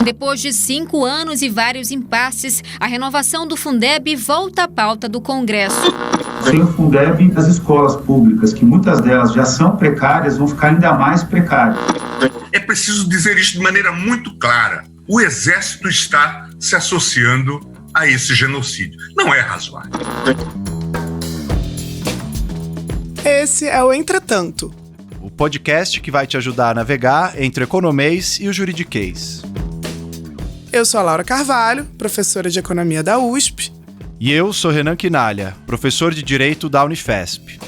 Depois de 5 anos e vários impasses, a renovação do Fundeb volta à pauta do Congresso. Sem o Fundeb, as escolas públicas, que muitas delas já são precárias, vão ficar ainda mais precárias. É preciso dizer isso de maneira muito clara. O Exército está se associando a esse genocídio. Não é razoável. Esse é o Entretanto, o podcast que vai te ajudar a navegar entre o economês e o juridiquês. Eu sou a Laura Carvalho, professora de Economia da USP. E eu sou Renan Quinalha, professor de Direito da Unifesp.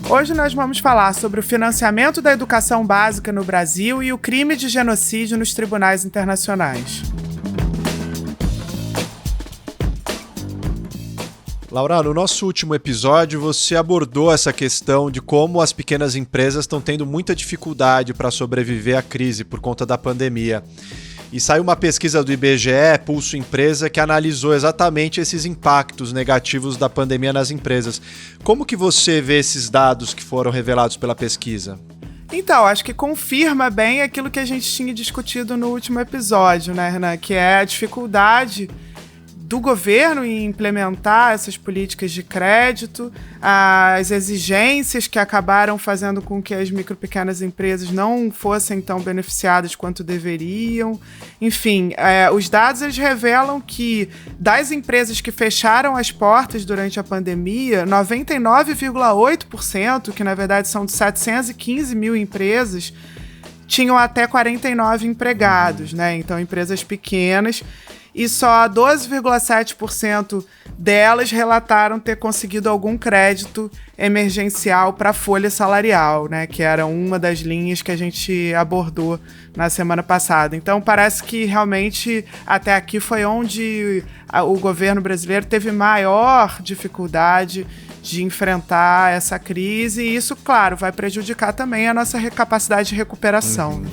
Hoje nós vamos falar sobre o financiamento da educação básica no Brasil e o crime de genocídio nos tribunais internacionais. Laura, no nosso último episódio você abordou essa questão de como as pequenas empresas estão tendo muita dificuldade para sobreviver à crise por conta da pandemia. E saiu uma pesquisa do IBGE, Pulso Empresa, que analisou exatamente esses impactos negativos da pandemia nas empresas. Como que você vê esses dados que foram revelados pela pesquisa? Então, acho que confirma bem aquilo que a gente tinha discutido no último episódio, né, Renan? Que é a dificuldade do governo em implementar essas políticas de crédito, as exigências que acabaram fazendo com que as micro e pequenas empresas não fossem tão beneficiadas quanto deveriam. Enfim, os dados eles revelam que das empresas que fecharam as portas durante a pandemia, 99,8%, que na verdade são de 715 mil empresas, tinham até 49 empregados, né? Então, empresas pequenas. E só 12,7% delas relataram ter conseguido algum crédito emergencial para a folha salarial, né, que era uma das linhas que a gente abordou na semana passada. Então, parece que realmente até aqui foi onde o governo brasileiro teve maior dificuldade de enfrentar essa crise, e isso, claro, vai prejudicar também a nossa capacidade de recuperação.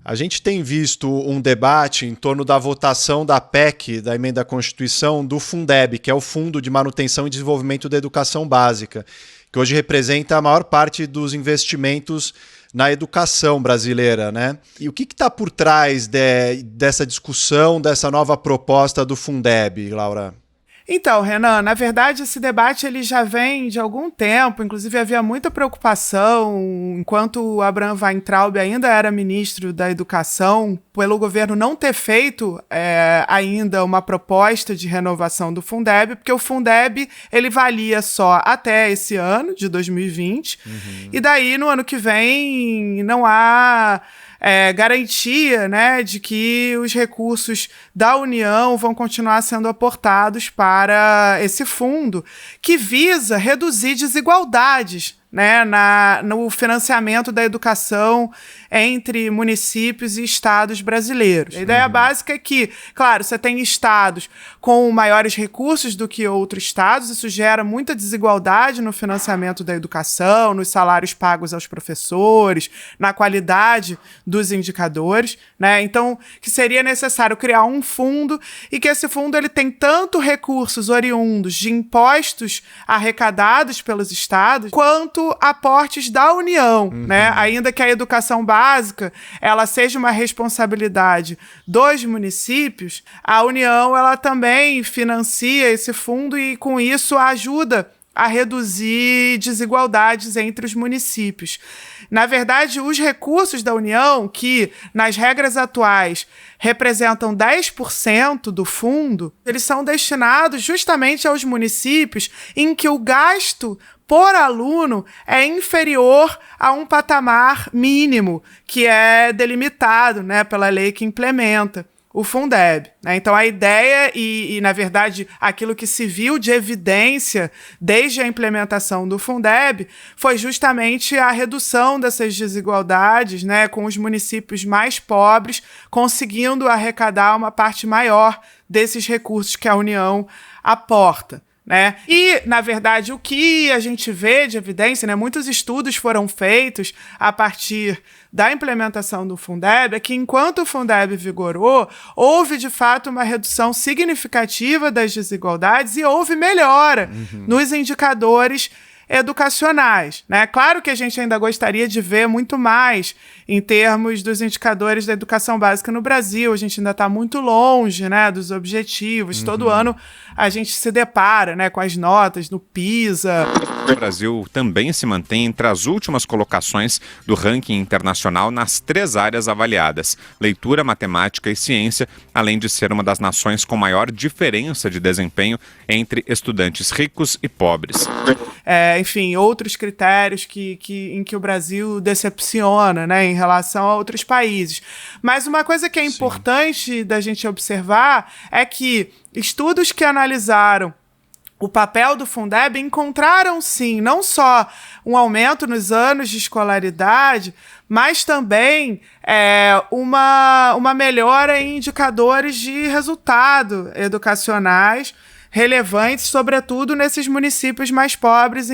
A gente tem visto um debate em torno da votação da PEC, da Emenda à Constituição, do Fundeb, que é o Fundo de Manutenção e Desenvolvimento da Educação Básica, que hoje representa a maior parte dos investimentos na educação brasileira, né? E o que está por trás dessa discussão, dessa nova proposta do Fundeb, Laura? Então, Renan, na verdade esse debate ele já vem de algum tempo, inclusive havia muita preocupação, enquanto o Abraham Weintraub ainda era ministro da Educação, pelo governo não ter feito ainda uma proposta de renovação do Fundeb, porque o Fundeb ele valia só até esse ano, de 2020, e daí no ano que vem não há garantia, né, de que os recursos da União vão continuar sendo aportados para esse fundo, que visa reduzir desigualdades, né, no financiamento da educação entre municípios e estados brasileiros. A ideia básica é que, claro, você tem estados com maiores recursos do que outros estados, isso gera muita desigualdade no financiamento da educação, nos salários pagos aos professores, na qualidade dos indicadores, né? Então, que seria necessário criar um fundo e que esse fundo ele tem tanto recursos oriundos de impostos arrecadados pelos estados, quanto aportes da União, né? Ainda que a educação básica ela seja uma responsabilidade dos municípios, a União ela também financia esse fundo e com isso ajuda a reduzir desigualdades entre os municípios. Na verdade, os recursos da União, que nas regras atuais representam 10% do fundo, eles são destinados justamente aos municípios em que o gasto por aluno é inferior a um patamar mínimo, que é delimitado, né, pela lei que implementa o Fundeb, né? Então a ideia e, na verdade, aquilo que se viu de evidência desde a implementação do Fundeb foi justamente a redução dessas desigualdades, né, com os municípios mais pobres conseguindo arrecadar uma parte maior desses recursos que a União aporta, né? E, na verdade, o que a gente vê de evidência, né, muitos estudos foram feitos a partir da implementação do Fundeb, é que enquanto o Fundeb vigorou, houve, de fato, uma redução significativa das desigualdades e houve melhora nos indicadores educacionais, né? Claro que a gente ainda gostaria de ver muito mais em termos dos indicadores da educação básica no Brasil. A gente ainda está muito longe, né, dos objetivos. Todo ano a gente se depara, né, com as notas no PISA. O Brasil também se mantém entre as últimas colocações do ranking internacional nas 3 áreas avaliadas: leitura, matemática e ciência, além de ser uma das nações com maior diferença de desempenho entre estudantes ricos e pobres. Enfim, outros critérios em que o Brasil decepciona, né, em relação a outros países. Mas uma coisa que é importante da gente observar é que estudos que analisaram o papel do Fundeb encontraram, sim, não só um aumento nos anos de escolaridade, mas também uma melhora em indicadores de resultado educacionais relevantes, sobretudo nesses municípios mais pobres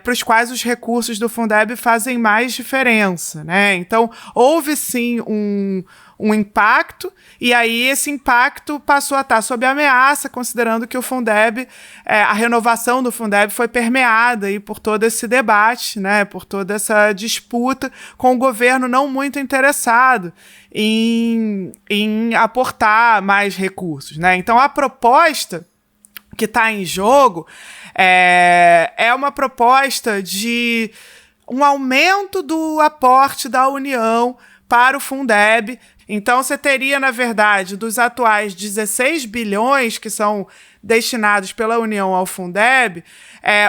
para os quais os recursos do Fundeb fazem mais diferença, né? Então, houve sim um impacto, e aí esse impacto passou a estar sob ameaça, considerando que o Fundeb, a renovação do Fundeb foi permeada aí por todo esse debate, né, por toda essa disputa, com o governo não muito interessado em aportar mais recursos, né? Então, a proposta que está em jogo é uma proposta de um aumento do aporte da União para o Fundeb. Então, você teria, na verdade, dos atuais 16 bilhões que são destinados pela União ao Fundeb,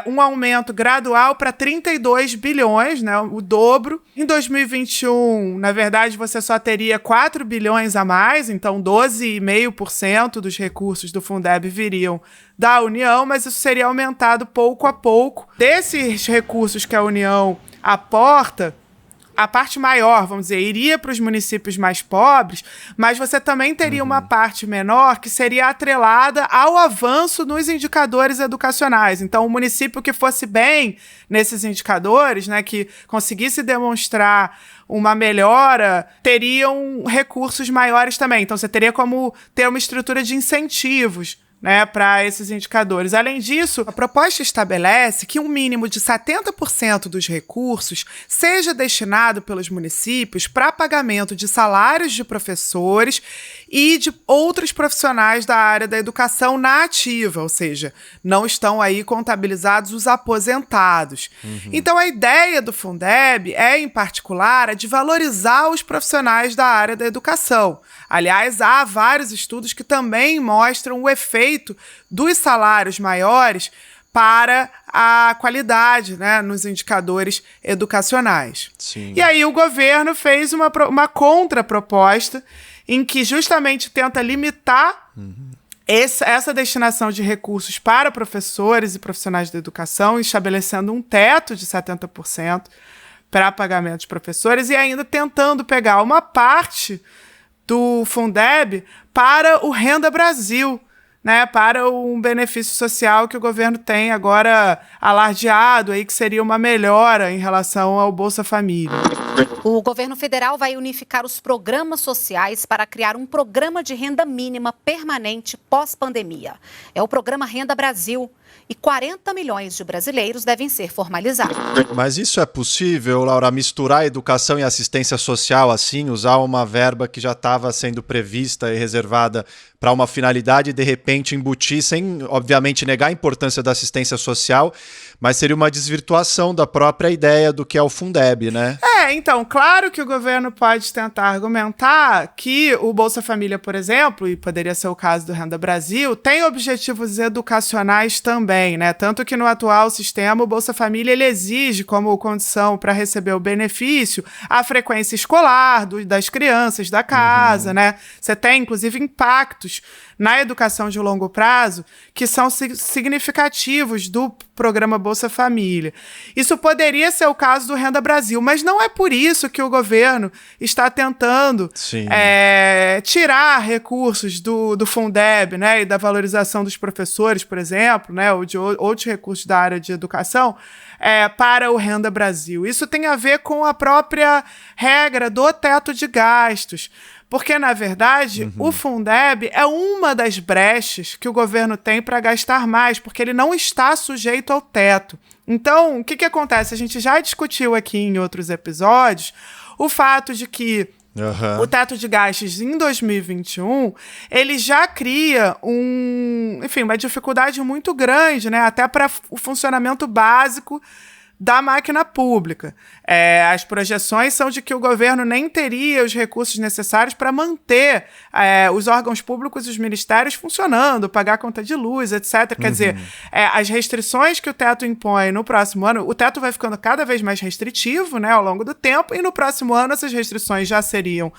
um aumento gradual para 32 bilhões, né, o dobro. Em 2021, na verdade, você só teria 4 bilhões a mais, então 12,5% dos recursos do Fundeb viriam da União, mas isso seria aumentado pouco a pouco. Desses recursos que a União aporta, a parte maior, vamos dizer, iria para os municípios mais pobres, mas você também teria uma parte menor que seria atrelada ao avanço nos indicadores educacionais. Então, o município que fosse bem nesses indicadores, né, que conseguisse demonstrar uma melhora, teriam recursos maiores também. Então, você teria como ter uma estrutura de incentivos, né, para esses indicadores. Além disso, a proposta estabelece que um mínimo de 70% dos recursos seja destinado pelos municípios para pagamento de salários de professores e de outros profissionais da área da educação na ativa, ou seja, não estão aí contabilizados os aposentados. Então, a ideia do Fundeb em particular, a de valorizar os profissionais da área da educação. Aliás, há vários estudos que também mostram o efeito dos salários maiores para a qualidade, né, nos indicadores educacionais. Sim. E aí o governo fez uma contraproposta em que justamente tenta limitar essa destinação de recursos para professores e profissionais da educação, estabelecendo um teto de 70% para pagamento de professores e ainda tentando pegar uma parte do Fundeb para o Renda Brasil, né, para um benefício social que o governo tem agora alardeado, aí, que seria uma melhora em relação ao Bolsa Família. O governo federal vai unificar os programas sociais para criar um programa de renda mínima permanente pós-pandemia. É o programa Renda Brasil. E 40 milhões de brasileiros devem ser formalizados. Mas isso é possível, Laura, misturar educação e assistência social assim, usar uma verba que já estava sendo prevista e reservada para uma finalidade e de repente embutir, sem obviamente negar a importância da assistência social, mas seria uma desvirtuação da própria ideia do que é o Fundeb, né? Então, claro que o governo pode tentar argumentar que o Bolsa Família, por exemplo, e poderia ser o caso do Renda Brasil, tem objetivos educacionais também, né? Tanto que no atual sistema, o Bolsa Família ele exige como condição para receber o benefício a frequência escolar das crianças da casa, né? Você tem, inclusive, impactos na educação de longo prazo que são significativos programa Bolsa Família. Isso poderia ser o caso do Renda Brasil, mas não é por isso que o governo está tentando tirar recursos do Fundeb, né, e da valorização dos professores, por exemplo, né, ou de outros recursos da área de educação, para o Renda Brasil. Isso tem a ver com a própria regra do teto de gastos. Porque, na verdade, o Fundeb é uma das brechas que o governo tem para gastar mais, porque ele não está sujeito ao teto. Então, o que acontece? A gente já discutiu aqui em outros episódios o fato de que o teto de gastos em 2021, ele já cria uma dificuldade muito grande, né? Até para o funcionamento básico da máquina pública. As projeções são de que o governo nem teria os recursos necessários para manter os órgãos públicos e os ministérios funcionando, pagar conta de luz, etc. Quer dizer, as restrições que o teto impõe no próximo ano, o teto vai ficando cada vez mais restritivo, né, ao longo do tempo, e no próximo ano essas restrições já seriam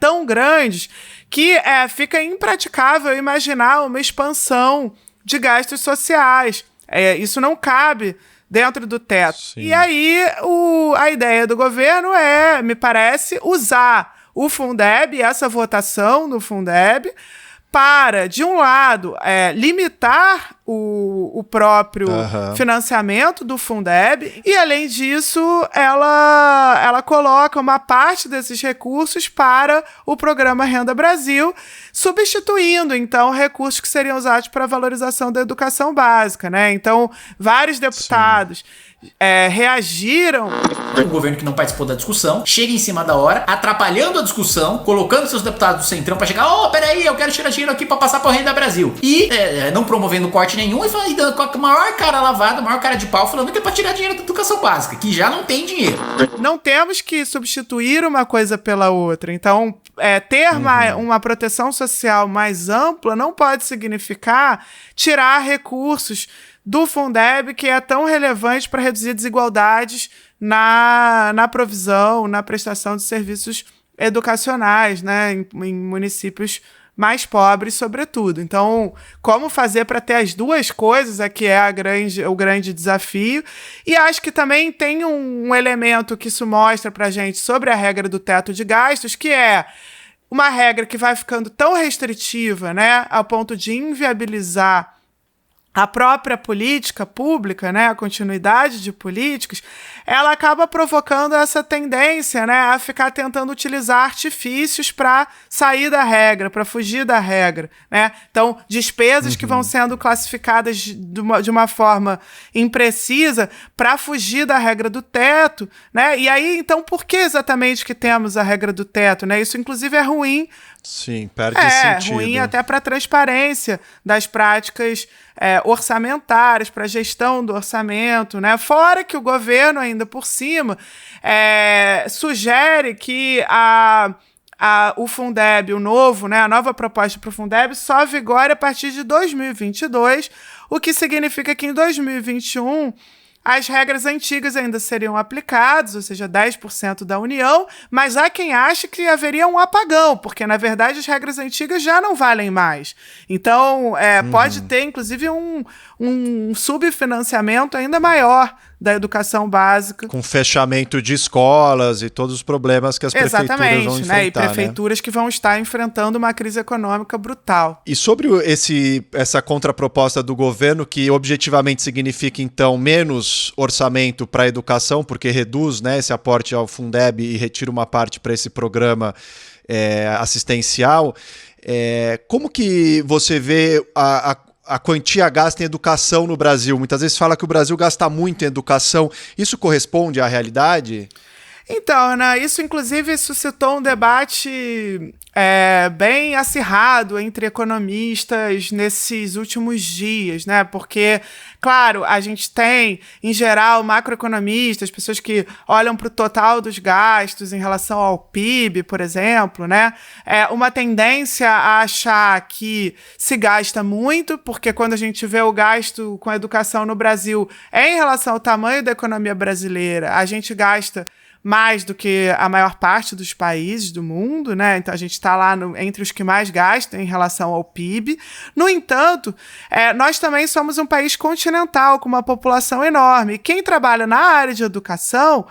tão grandes que fica impraticável imaginar uma expansão de gastos sociais. Isso não cabe dentro do teto. Sim. E aí, a ideia do governo me parece, usar o Fundeb, essa votação do Fundeb, para, de um lado, limitar o próprio financiamento do Fundeb e, além disso, ela coloca uma parte desses recursos para o programa Renda Brasil, substituindo, então, recursos que seriam usados para a valorização da educação básica, né? Então, vários deputados reagiram. O governo que não participou da discussão chega em cima da hora, atrapalhando a discussão, colocando seus deputados do Centrão para chegar, peraí, eu quero tirar dinheiro aqui para passar para o Renda Brasil. E não promovendo corte nenhum e dando com a maior cara lavada, maior cara de pau, falando que é para tirar dinheiro da educação básica, que já não tem dinheiro. Não temos que substituir uma coisa pela outra. Então, ter uma proteção social mais ampla não pode significar tirar recursos do Fundeb, que é tão relevante para reduzir desigualdades na provisão, na prestação de serviços educacionais, né, em municípios mais pobres, sobretudo. Então, como fazer para ter as duas coisas é que é o grande desafio. E acho que também tem um elemento que isso mostra para a gente sobre a regra do teto de gastos, que é uma regra que vai ficando tão restritiva, né, ao ponto de inviabilizar a própria política pública, né, a continuidade de políticos, ela acaba provocando essa tendência, né, a ficar tentando utilizar artifícios para sair da regra, para fugir da regra, né? Então, despesas que vão sendo classificadas de uma forma imprecisa para fugir da regra do teto, né? E aí, então, por que exatamente que temos a regra do teto, né? Isso, inclusive, é ruim. Sim, perde sentido. É ruim até para a transparência das práticas orçamentárias, para a gestão do orçamento, né? Fora que o governo, ainda por cima, sugere que o Fundeb, o novo, né, a nova proposta para o Fundeb só vigora a partir de 2022, o que significa que em 2021 as regras antigas ainda seriam aplicadas, ou seja, 10% da União, mas há quem ache que haveria um apagão, porque, na verdade, as regras antigas já não valem mais. Então, pode ter, inclusive, um subfinanciamento ainda maior da educação básica. Com fechamento de escolas e todos os problemas que as prefeituras vão enfrentar. E prefeituras que vão estar enfrentando uma crise econômica brutal. E sobre essa contraproposta do governo, que objetivamente significa, então, menos orçamento para a educação, porque reduz, né, esse aporte ao Fundeb e retira uma parte para esse programa assistencial, como que você vê a quantia gasta em educação no Brasil? Muitas vezes fala que o Brasil gasta muito em educação. Isso corresponde à realidade? Então, Ana, isso inclusive suscitou um debate bem acirrado entre economistas nesses últimos dias, né? Porque, claro, a gente tem, em geral, macroeconomistas, pessoas que olham para o total dos gastos em relação ao PIB, por exemplo, né? Uma tendência a achar que se gasta muito, porque quando a gente vê o gasto com a educação no Brasil em relação ao tamanho da economia brasileira, a gente gasta mais do que a maior parte dos países do mundo, né? Então a gente está lá entre os que mais gastam em relação ao PIB. No entanto, nós também somos um país continental com uma população enorme. E quem trabalha na área de educação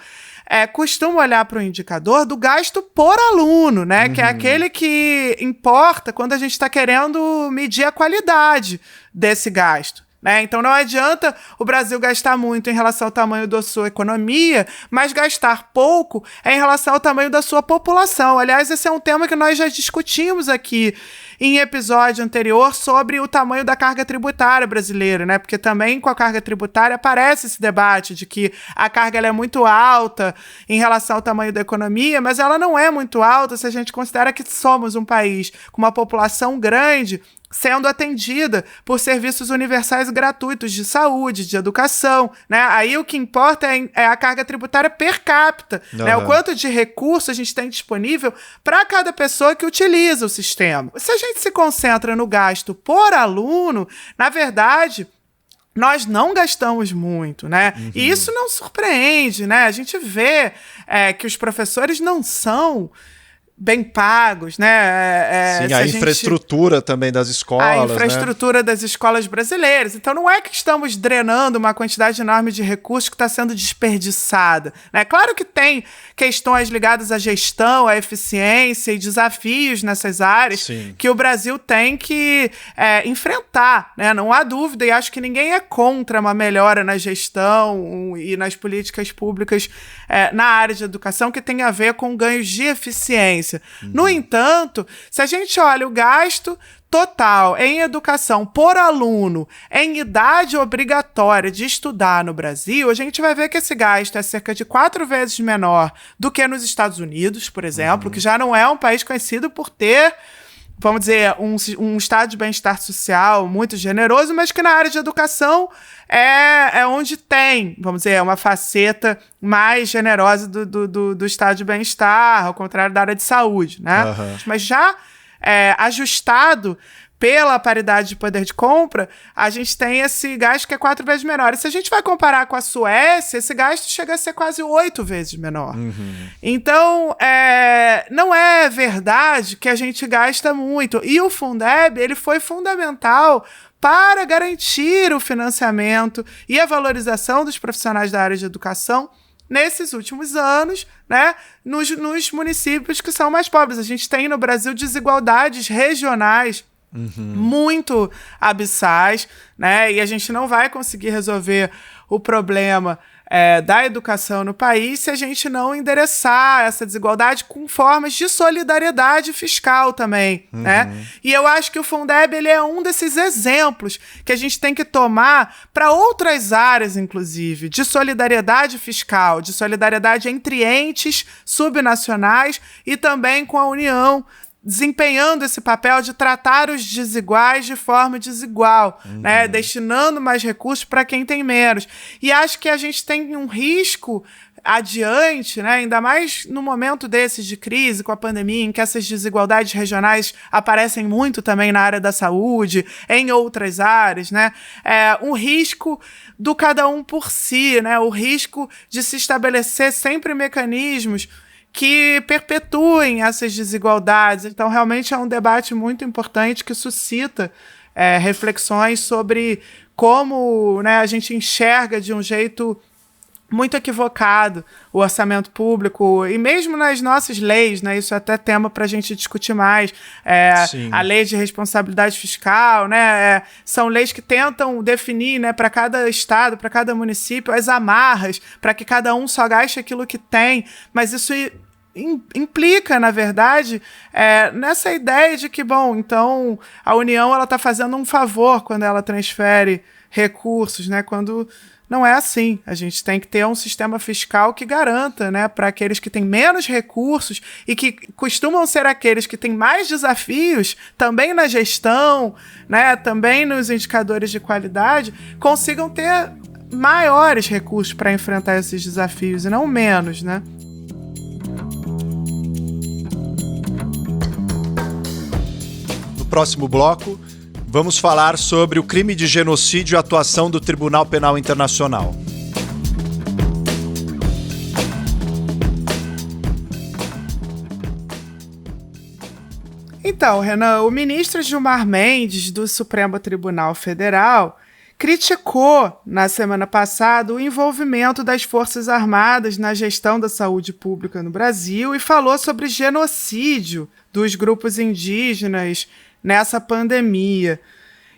costuma olhar para o indicador do gasto por aluno, né? Que é aquele que importa quando a gente está querendo medir a qualidade desse gasto. Então não adianta o Brasil gastar muito em relação ao tamanho da sua economia, mas gastar pouco em relação ao tamanho da sua população. Aliás, esse é um tema que nós já discutimos aqui em episódio anterior sobre o tamanho da carga tributária brasileira, né? Porque também com a carga tributária aparece esse debate de que a carga ela é muito alta em relação ao tamanho da economia, mas ela não é muito alta se a gente considera que somos um país com uma população grande sendo atendida por serviços universais gratuitos de saúde, de educação, né? Aí o que importa é a carga tributária per capita, né? O quanto de recurso a gente tem disponível para cada pessoa que utiliza o sistema. Se a gente se concentra no gasto por aluno, na verdade, nós não gastamos muito, né? E isso não surpreende, né? A gente vê que os professores não são bem pagos, né? Sim, a infraestrutura também das escolas, a infraestrutura das escolas brasileiras. Então não é que estamos drenando uma quantidade enorme de recursos que está sendo desperdiçada, né? Claro que tem questões ligadas à gestão, à eficiência e desafios nessas áreas que o Brasil tem que enfrentar, né? Não há dúvida, e acho que ninguém é contra uma melhora na gestão e nas políticas públicas na área de educação que tem a ver com ganhos de eficiência. No entanto, se a gente olha o gasto total em educação por aluno em idade obrigatória de estudar no Brasil, a gente vai ver que esse gasto é cerca de 4 vezes menor do que nos Estados Unidos, por exemplo, que já não é um país conhecido por ter, vamos dizer, um estado de bem-estar social muito generoso, mas que na área de educação é onde tem, vamos dizer, uma faceta mais generosa do estado de bem-estar, ao contrário da área de saúde, né? Mas já ajustado pela paridade de poder de compra, a gente tem esse gasto que é 4 vezes menor. E se a gente vai comparar com a Suécia, esse gasto chega a ser quase 8 vezes menor. Então, não é verdade que a gente gasta muito. E o Fundeb, ele foi fundamental para garantir o financiamento e a valorização dos profissionais da área de educação nesses últimos anos, né, nos municípios que são mais pobres. A gente tem no Brasil desigualdades regionais muito abissais, né? E a gente não vai conseguir resolver o problema da educação no país se a gente não endereçar essa desigualdade com formas de solidariedade fiscal também, né? E eu acho que o Fundeb ele é um desses exemplos que a gente tem que tomar para outras áreas, inclusive, de solidariedade fiscal, de solidariedade entre entes subnacionais e também com a União, desempenhando esse papel de tratar os desiguais de forma desigual, né? Destinando mais recursos para quem tem menos. E acho que a gente tem um risco adiante, né? Ainda mais no momento desses de crise, com a pandemia, em que essas desigualdades regionais aparecem muito também na área da saúde, em outras áreas, né? Um risco do cada um por si, né? O risco de se estabelecer sempre mecanismos que perpetuem essas desigualdades. Então, realmente é um debate muito importante que suscita reflexões sobre como, né, a gente enxerga de um jeito muito equivocado o orçamento público e mesmo nas nossas leis, né, isso é até tema para a gente discutir mais, a lei de responsabilidade fiscal, né, são leis que tentam definir, né, para cada estado, para cada município, as amarras, para que cada um só gaste aquilo que tem, mas isso implica, na verdade, nessa ideia de que, bom, então a União ela está fazendo um favor quando ela transfere recursos, né, quando não é assim. A gente tem que ter um sistema fiscal que garanta, né, para aqueles que têm menos recursos e que costumam ser aqueles que têm mais desafios, também na gestão, né, também nos indicadores de qualidade, consigam ter maiores recursos para enfrentar esses desafios e não menos, né? No próximo bloco, vamos falar sobre o crime de genocídio e a atuação do Tribunal Penal Internacional. Então, Renan, o ministro Gilmar Mendes, do Supremo Tribunal Federal, criticou, na semana passada, o envolvimento das Forças Armadas na gestão da saúde pública no Brasil e falou sobre genocídio dos grupos indígenas nessa pandemia.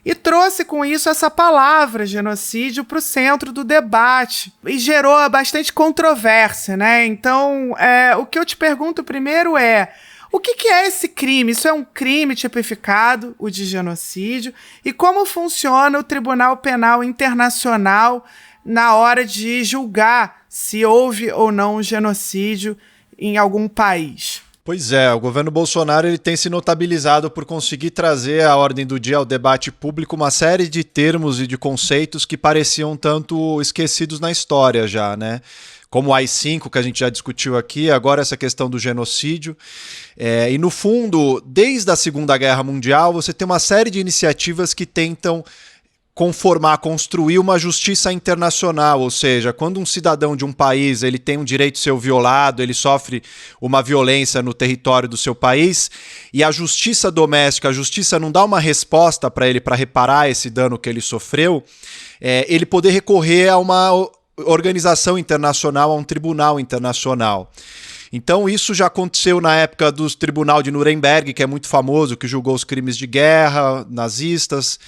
E trouxe com isso essa palavra, genocídio, para o centro do debate. E gerou bastante controvérsia, né? Então, o que eu te pergunto primeiro é: o que é esse crime? Isso é um crime tipificado, o de genocídio? E como funciona o Tribunal Penal Internacional na hora de julgar se houve ou não um genocídio em algum país? Pois é, o governo Bolsonaro ele tem se notabilizado por conseguir trazer à ordem do dia ao debate público uma série de termos e de conceitos que pareciam tanto esquecidos na história já, né? Como o AI-5, que a gente já discutiu aqui, agora essa questão do genocídio. E no fundo, desde a Segunda Guerra Mundial, você tem uma série de iniciativas que tentam construir uma justiça internacional, ou seja, quando um cidadão de um país ele tem um direito de ser violado, ele sofre uma violência no território do seu país, e a justiça doméstica, a justiça não dá uma resposta para ele para reparar esse dano que ele sofreu, ele poder recorrer a uma organização internacional, a um tribunal internacional. Então isso já aconteceu na época do Tribunal de Nuremberg, que é muito famoso, que julgou os crimes de guerra nazistas,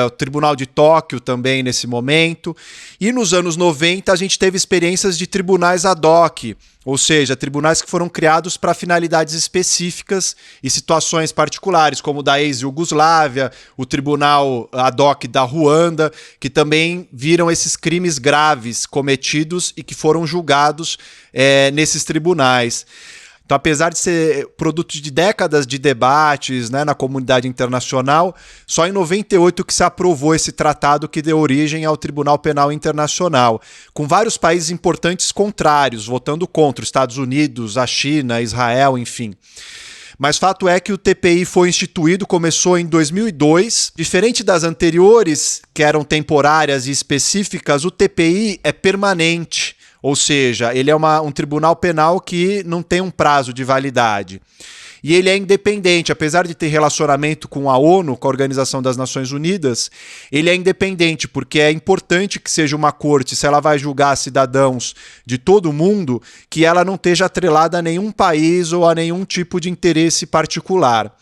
o Tribunal de Tóquio também nesse momento, e nos anos 90 a gente teve experiências de tribunais ad hoc, ou seja, tribunais que foram criados para finalidades específicas e situações particulares, como o da ex-Iugoslávia, o tribunal ad hoc da Ruanda, que também viram esses crimes graves cometidos e que foram julgados nesses tribunais. Então, apesar de ser produto de décadas de debates, né, na comunidade internacional, só em 98 que se aprovou esse tratado que deu origem ao Tribunal Penal Internacional, com vários países importantes contrários, votando contra, os Estados Unidos, a China, Israel, enfim. Mas fato é que o TPI foi instituído, começou em 2002. Diferente das anteriores, que eram temporárias e específicas, o TPI é permanente. Ou seja, ele é um tribunal penal que não tem um prazo de validade. E ele é independente, apesar de ter relacionamento com a ONU, com a Organização das Nações Unidas, ele é independente, porque é importante que seja uma corte, se ela vai julgar cidadãos de todo o mundo, que ela não esteja atrelada a nenhum país ou a nenhum tipo de interesse particular.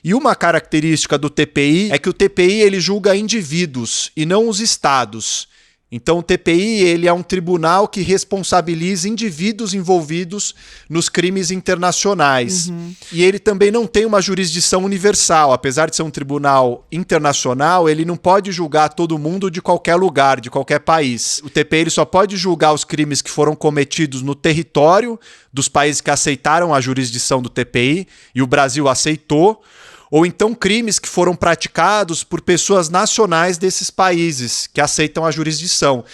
E uma característica do TPI é que o TPI ele julga indivíduos e não os estados. Então o TPI ele é um tribunal que responsabiliza indivíduos envolvidos nos crimes internacionais. E ele também não tem uma jurisdição universal. Apesar de ser um tribunal internacional, ele não pode julgar todo mundo de qualquer lugar, de qualquer país. O TPI ele só pode julgar os crimes que foram cometidos no território dos países que aceitaram a jurisdição do TPI, e o Brasil aceitou, ou então crimes que foram praticados por pessoas nacionais desses países que aceitam a jurisdição.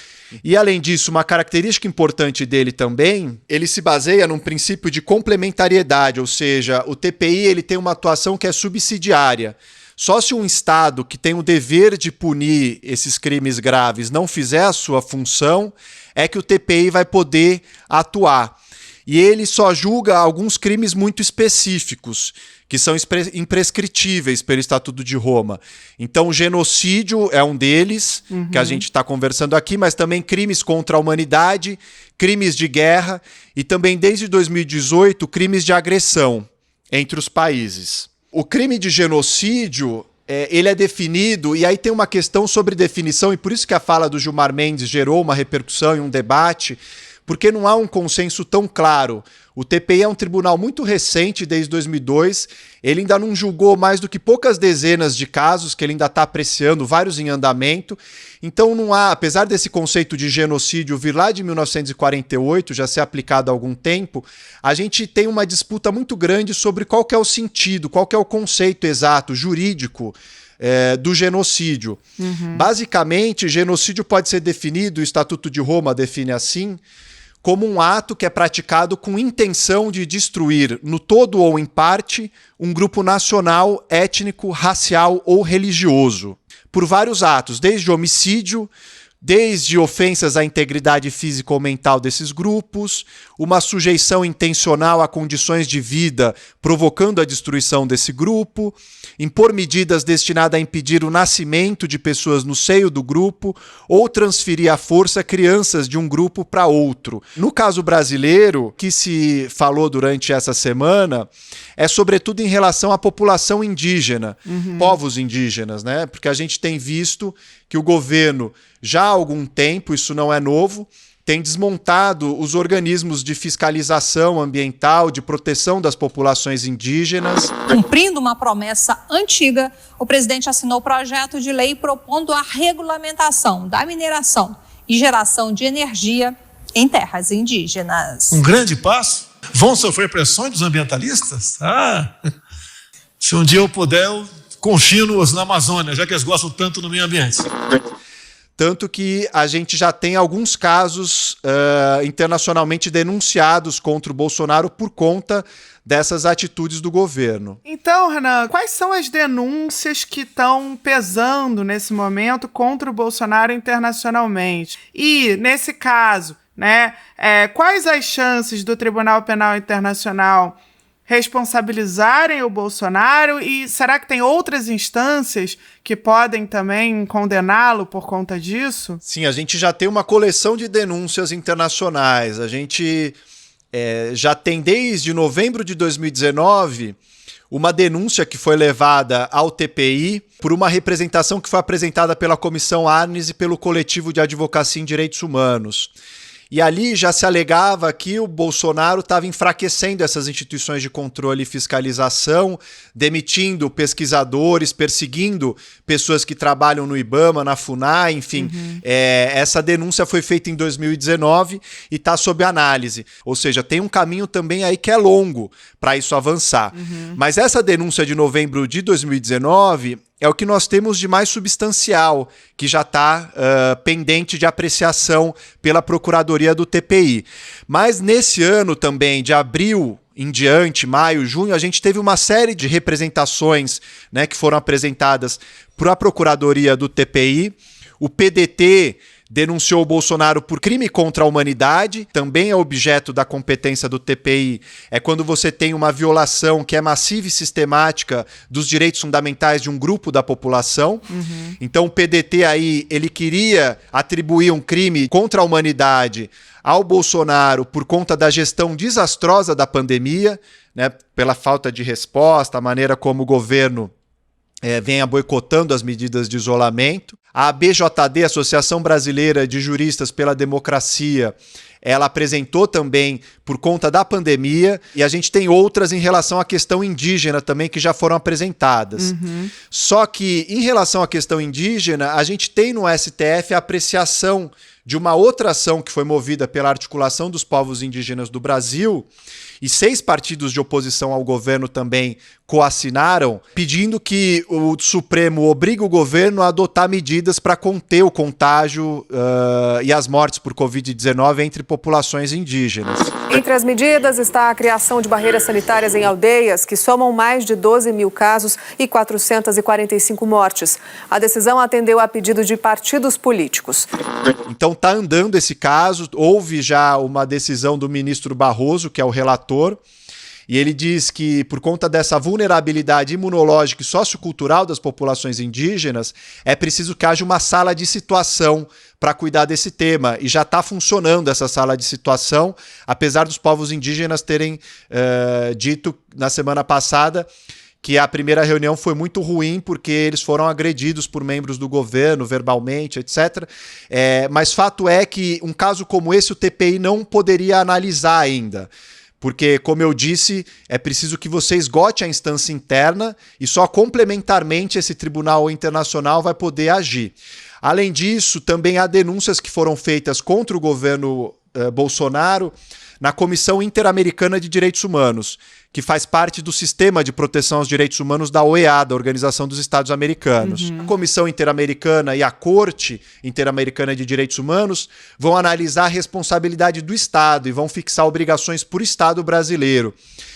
E além disso, uma característica importante dele também, ele se baseia num princípio de complementariedade, ou seja, o TPI ele tem uma atuação que é subsidiária. Só se um Estado que tem o dever de punir esses crimes graves não fizer a sua função, é que o TPI vai poder atuar. E ele só julga alguns crimes muito específicos, que são imprescritíveis pelo Estatuto de Roma. Então, o genocídio é um deles, que a gente está conversando aqui, mas também crimes contra a humanidade, crimes de guerra e também, desde 2018, crimes de agressão entre os países. O crime de genocídio, ele é definido, e aí tem uma questão sobre definição, e por isso que a fala do Gilmar Mendes gerou uma repercussão e um debate, porque não há um consenso tão claro. O TPI é um tribunal muito recente, desde 2002, ele ainda não julgou mais do que poucas dezenas de casos, que ele ainda está apreciando, vários em andamento. Então não há, apesar desse conceito de genocídio vir lá de 1948, já ser aplicado há algum tempo, a gente tem uma disputa muito grande sobre qual que é o sentido, qual que é o conceito exato, jurídico, do genocídio. Basicamente, genocídio pode ser definido, o Estatuto de Roma define assim, como um ato que é praticado com intenção de destruir, no todo ou em parte, um grupo nacional, étnico, racial ou religioso, por vários atos, desde homicídio, desde ofensas à integridade física ou mental desses grupos, uma sujeição intencional a condições de vida provocando a destruição desse grupo, impor medidas destinadas a impedir o nascimento de pessoas no seio do grupo ou transferir à força crianças de um grupo para outro. No caso brasileiro, o que se falou durante essa semana é sobretudo em relação à população indígena, povos indígenas, né? Porque a gente tem visto que o governo, já há algum tempo, isso não é novo, tem desmontado os organismos de fiscalização ambiental, de proteção das populações indígenas. Cumprindo uma promessa antiga, o presidente assinou o projeto de lei propondo a regulamentação da mineração e geração de energia em terras indígenas. Um grande passo. Vão sofrer pressões dos ambientalistas? Se um dia eu puder, eu confino-os na Amazônia, já que eles gostam tanto do meio ambiente. Tanto que a gente já tem alguns casos internacionalmente denunciados contra o Bolsonaro por conta dessas atitudes do governo. Então, Renan, quais são as denúncias que estão pesando nesse momento contra o Bolsonaro internacionalmente? E, nesse caso, né, quais as chances do Tribunal Penal Internacional responsabilizarem o Bolsonaro, e será que tem outras instâncias que podem também condená-lo por conta disso? Sim, a gente já tem uma coleção de denúncias internacionais. A gente já tem desde novembro de 2019 uma denúncia que foi levada ao TPI por uma representação que foi apresentada pela Comissão Arnes e pelo Coletivo de Advocacia em Direitos Humanos. E ali já se alegava que o Bolsonaro estava enfraquecendo essas instituições de controle e fiscalização, demitindo pesquisadores, perseguindo pessoas que trabalham no IBAMA, na FUNAI, enfim. Essa denúncia foi feita em 2019 e está sob análise. Ou seja, tem um caminho também aí que é longo para isso avançar. Mas essa denúncia de novembro de 2019... é o que nós temos de mais substancial, que já está pendente de apreciação pela Procuradoria do TPI. Mas nesse ano também, de abril em diante, maio, junho, a gente teve uma série de representações, né, que foram apresentadas para a Procuradoria do TPI. O PDT denunciou o Bolsonaro por crime contra a humanidade, também é objeto da competência do TPI, é quando você tem uma violação que é massiva e sistemática dos direitos fundamentais de um grupo da população. Então o PDT aí, ele queria atribuir um crime contra a humanidade ao Bolsonaro por conta da gestão desastrosa da pandemia, né, pela falta de resposta, a maneira como o governo venha boicotando as medidas de isolamento. A ABJD, Associação Brasileira de Juristas pela Democracia, ela apresentou também por conta da pandemia, e a gente tem outras em relação à questão indígena também que já foram apresentadas. Só que em relação à questão indígena, a gente tem no STF a apreciação de uma outra ação que foi movida pela Articulação dos Povos Indígenas do Brasil, e 6 partidos de oposição ao governo também coassinaram, pedindo que o Supremo obrigue o governo a adotar medidas para conter o contágio e as mortes por Covid-19 entre populações indígenas. Entre as medidas está a criação de barreiras sanitárias em aldeias, que somam mais de 12 mil casos e 445 mortes. A decisão atendeu a pedido de partidos políticos. Então está andando esse caso, houve já uma decisão do ministro Barroso, que é o relator, e ele diz que por conta dessa vulnerabilidade imunológica e sociocultural das populações indígenas, é preciso que haja uma sala de situação para cuidar desse tema. E já está funcionando essa sala de situação, apesar dos povos indígenas terem dito na semana passada que a primeira reunião foi muito ruim porque eles foram agredidos por membros do governo, verbalmente, etc. Mas fato é que um caso como esse o TPI não poderia analisar ainda. Porque, como eu disse, é preciso que você esgote a instância interna e só complementarmente esse tribunal internacional vai poder agir. Além disso, também há denúncias que foram feitas contra o governo Bolsonaro na Comissão Interamericana de Direitos Humanos, que faz parte do Sistema de Proteção aos Direitos Humanos da OEA, da Organização dos Estados Americanos. A Comissão Interamericana e a Corte Interamericana de Direitos Humanos vão analisar a responsabilidade do Estado e vão fixar obrigações por Estado brasileiro.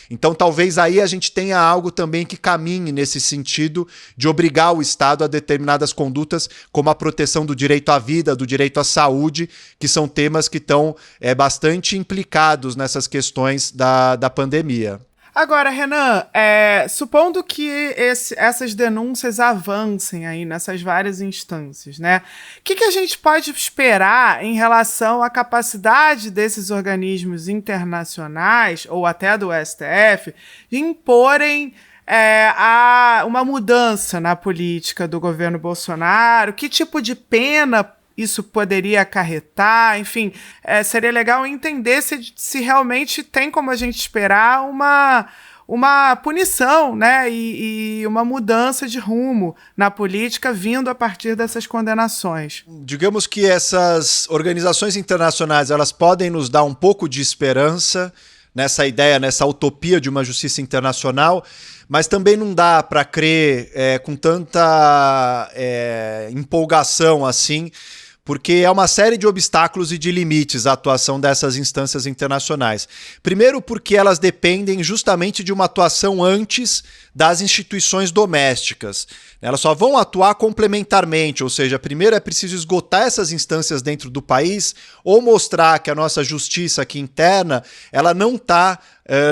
Então, talvez aí a gente tenha algo também que caminhe nesse sentido de obrigar o Estado a determinadas condutas, como a proteção do direito à vida, do direito à saúde, que são temas que estão bastante implicados nessas questões da pandemia. Agora, Renan, supondo que essas denúncias avancem aí nessas várias instâncias, né? O que a gente pode esperar em relação à capacidade desses organismos internacionais, ou até do STF, de imporem uma mudança na política do governo Bolsonaro? Que tipo de pena isso poderia acarretar? Enfim, seria legal entender se realmente tem como a gente esperar uma punição, né, e uma mudança de rumo na política vindo a partir dessas condenações. Digamos que essas organizações internacionais, elas podem nos dar um pouco de esperança nessa ideia, nessa utopia de uma justiça internacional, mas também não dá para crer com tanta empolgação assim, porque é uma série de obstáculos e de limites à atuação dessas instâncias internacionais. Primeiro, porque elas dependem justamente de uma atuação antes das instituições domésticas. Elas só vão atuar complementarmente, ou seja, primeiro é preciso esgotar essas instâncias dentro do país ou mostrar que a nossa justiça aqui interna ela não está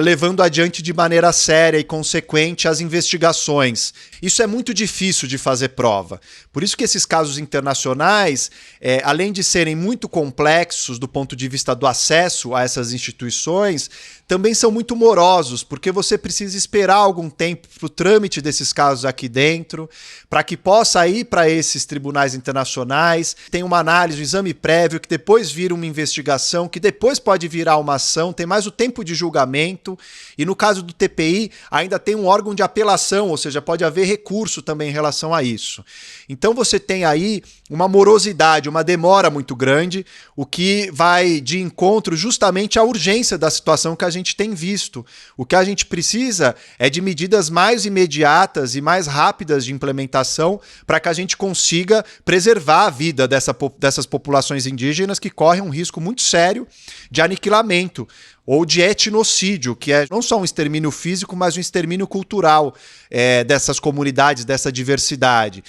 levando adiante de maneira séria e consequente as investigações. Isso é muito difícil de fazer prova. Por isso que esses casos internacionais, além de serem muito complexos do ponto de vista do acesso a essas instituições, também são muito morosos, porque você precisa esperar algum tempo para o trâmite desses casos aqui dentro, para que possa ir para esses tribunais internacionais, tem uma análise, um exame prévio, que depois vira uma investigação, que depois pode virar uma ação, tem mais o tempo de julgamento, e no caso do TPI ainda tem um órgão de apelação, ou seja, pode haver recurso também em relação a isso. Então você tem aí uma morosidade, uma demora muito grande, o que vai de encontro justamente à urgência da situação que a gente tem visto. O que a gente precisa é de medidas mais imediatas e mais rápidas de implementação para que a gente consiga preservar a vida dessas populações indígenas que correm um risco muito sério de aniquilamento ou de etnocídio, que é não só um extermínio físico, mas um extermínio cultural dessas comunidades, dessa diversidade.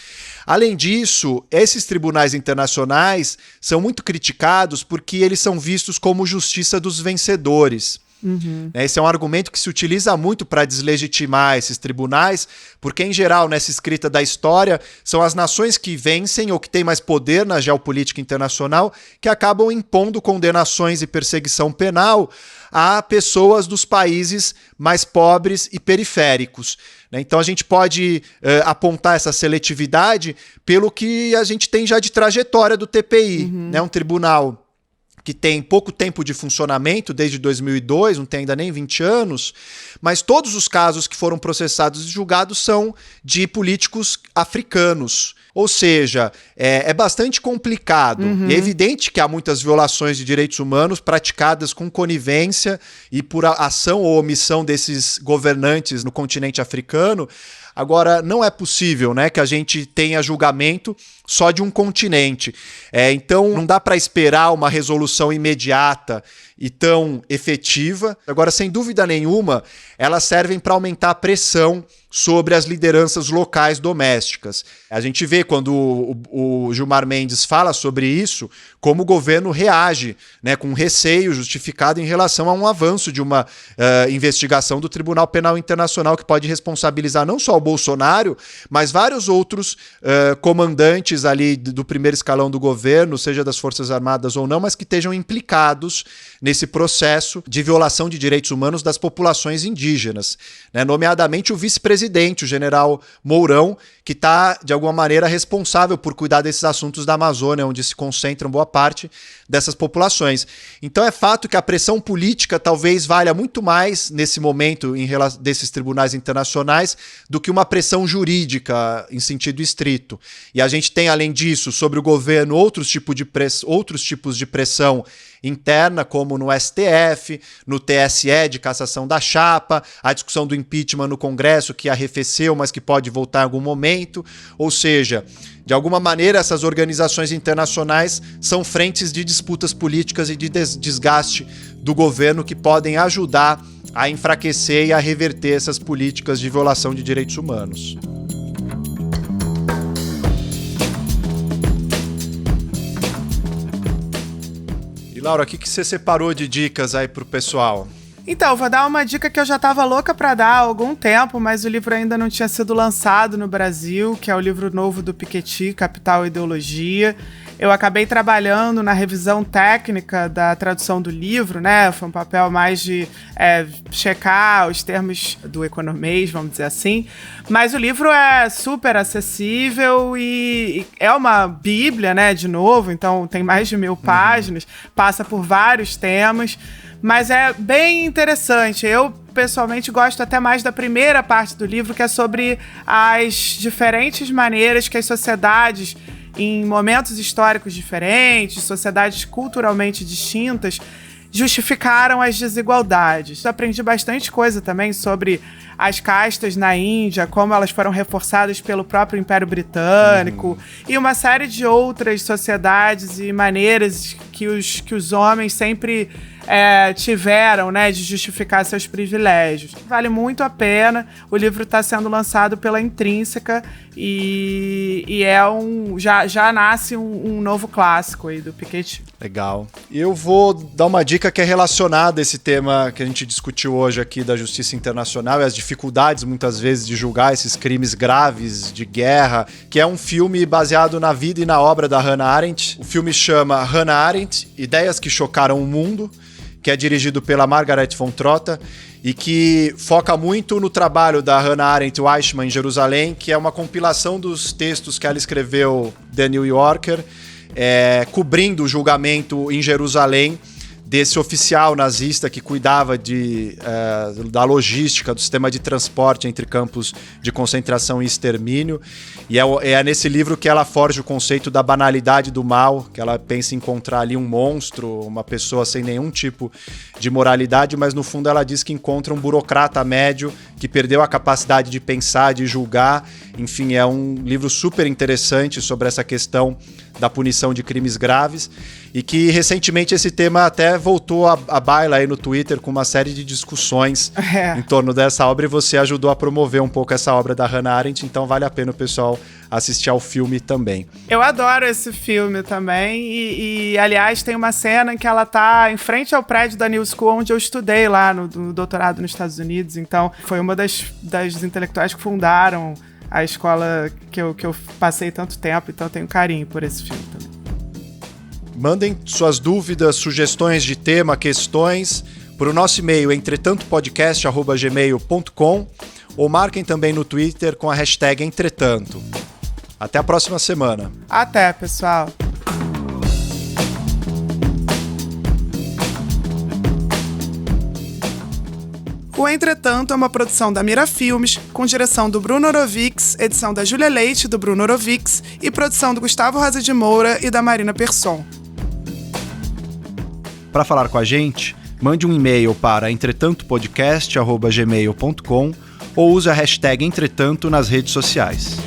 Além disso, esses tribunais internacionais são muito criticados porque eles são vistos como justiça dos vencedores. Esse é um argumento que se utiliza muito para deslegitimar esses tribunais, porque, em geral, nessa escrita da história, são as nações que vencem ou que têm mais poder na geopolítica internacional que acabam impondo condenações e perseguição penal a pessoas dos países mais pobres e periféricos. Então a gente pode apontar essa seletividade pelo que a gente tem já de trajetória do TPI, um tribunal que tem pouco tempo de funcionamento, desde 2002, não tem ainda nem 20 anos, mas todos os casos que foram processados e julgados são de políticos africanos. Ou seja, é bastante complicado. E é evidente que há muitas violações de direitos humanos praticadas com conivência e por ação ou omissão desses governantes no continente africano. Agora, não é possível, né, que a gente tenha julgamento só de um continente. Então, não dá para esperar uma resolução imediata e tão efetiva. Agora, sem dúvida nenhuma, elas servem para aumentar a pressão sobre as lideranças locais domésticas. A gente vê quando o Gilmar Mendes fala sobre isso, como o governo reage, né, com receio justificado em relação a um avanço de uma investigação do Tribunal Penal Internacional que pode responsabilizar não só o Bolsonaro, mas vários outros comandantes ali do primeiro escalão do governo, seja das Forças Armadas ou não, mas que estejam implicados nesse processo de violação de direitos humanos das populações indígenas, né, nomeadamente o vice-presidente, o general Mourão, que está, de alguma maneira, responsável por cuidar desses assuntos da Amazônia, onde se concentram boa parte dessas populações. Então é fato que a pressão política talvez valha muito mais nesse momento desses tribunais internacionais do que uma pressão jurídica em sentido estrito. E a gente tem, além disso, sobre o governo outros tipos de pressão interna, como no STF, no TSE de cassação da chapa, a discussão do impeachment no Congresso, que arrefeceu, mas que pode voltar em algum momento. Ou seja, de alguma maneira, essas organizações internacionais são frentes de disputas políticas e de desgaste do governo que podem ajudar a enfraquecer e a reverter essas políticas de violação de direitos humanos. E Laura, o que você separou de dicas aí pro pessoal? Então, vou dar uma dica que eu já estava louca para dar há algum tempo, mas o livro ainda não tinha sido lançado no Brasil, que é o livro novo do Piketty, Capital e Ideologia. Eu acabei trabalhando na revisão técnica da tradução do livro, né? Foi um papel mais de checar os termos do economês, vamos dizer assim. Mas o livro é super acessível e é uma bíblia, né? De novo, então tem mais de 1000 páginas, passa por vários temas. Mas é bem interessante. Eu, pessoalmente, gosto até mais da primeira parte do livro, que é sobre as diferentes maneiras que as sociedades, em momentos históricos diferentes, sociedades culturalmente distintas, justificaram as desigualdades. Aprendi bastante coisa também sobre as castas na Índia, como elas foram reforçadas pelo próprio Império Britânico, e uma série de outras sociedades e maneiras que os homens sempre tiveram, né, de justificar seus privilégios. Vale muito a pena. O livro está sendo lançado pela Intrínseca e já nasce um novo clássico aí do Piketty. Legal. Eu vou dar uma dica que é relacionada a esse tema que a gente discutiu hoje aqui da justiça internacional e as dificuldades, muitas vezes, de julgar esses crimes graves de guerra, que é um filme baseado na vida e na obra da Hannah Arendt. O filme chama Hannah Arendt, Ideias que Chocaram o Mundo, que é dirigido pela Margaret von Trotta e que foca muito no trabalho da Hannah Arendt Weizmann em Jerusalém, que é uma compilação dos textos que ela escreveu The New Yorker, cobrindo o julgamento em Jerusalém desse oficial nazista que cuidava da logística, do sistema de transporte entre campos de concentração e extermínio. E é nesse livro que ela forja o conceito da banalidade do mal, que ela pensa em encontrar ali um monstro, uma pessoa sem nenhum tipo de moralidade, mas no fundo ela diz que encontra um burocrata médio que perdeu a capacidade de pensar, de julgar. Enfim, é um livro super interessante sobre essa questão da punição de crimes graves e que recentemente esse tema até voltou à baila aí no Twitter com uma série de discussões em torno dessa obra, e você ajudou a promover um pouco essa obra da Hannah Arendt, então vale a pena o pessoal assistir ao filme também. Eu adoro esse filme também e aliás, tem uma cena em que ela tá em frente ao prédio da New School, onde eu estudei lá no doutorado nos Estados Unidos, então foi uma das intelectuais que fundaram a escola que eu passei tanto tempo, então tenho carinho por esse filme também. Mandem suas dúvidas, sugestões de tema, questões para o nosso e-mail entretantopodcast@gmail.com ou marquem também no Twitter com a hashtag Entretanto. Até a próxima semana. Até, pessoal. O Entretanto é uma produção da Mira Filmes, com direção do Bruno Orovics, edição da Júlia Leite, do Bruno Orovics, e produção do Gustavo Rosa de Moura e da Marina Persson. Para falar com a gente, mande um e-mail para entretantopodcast@gmail.com ou use a hashtag Entretanto nas redes sociais.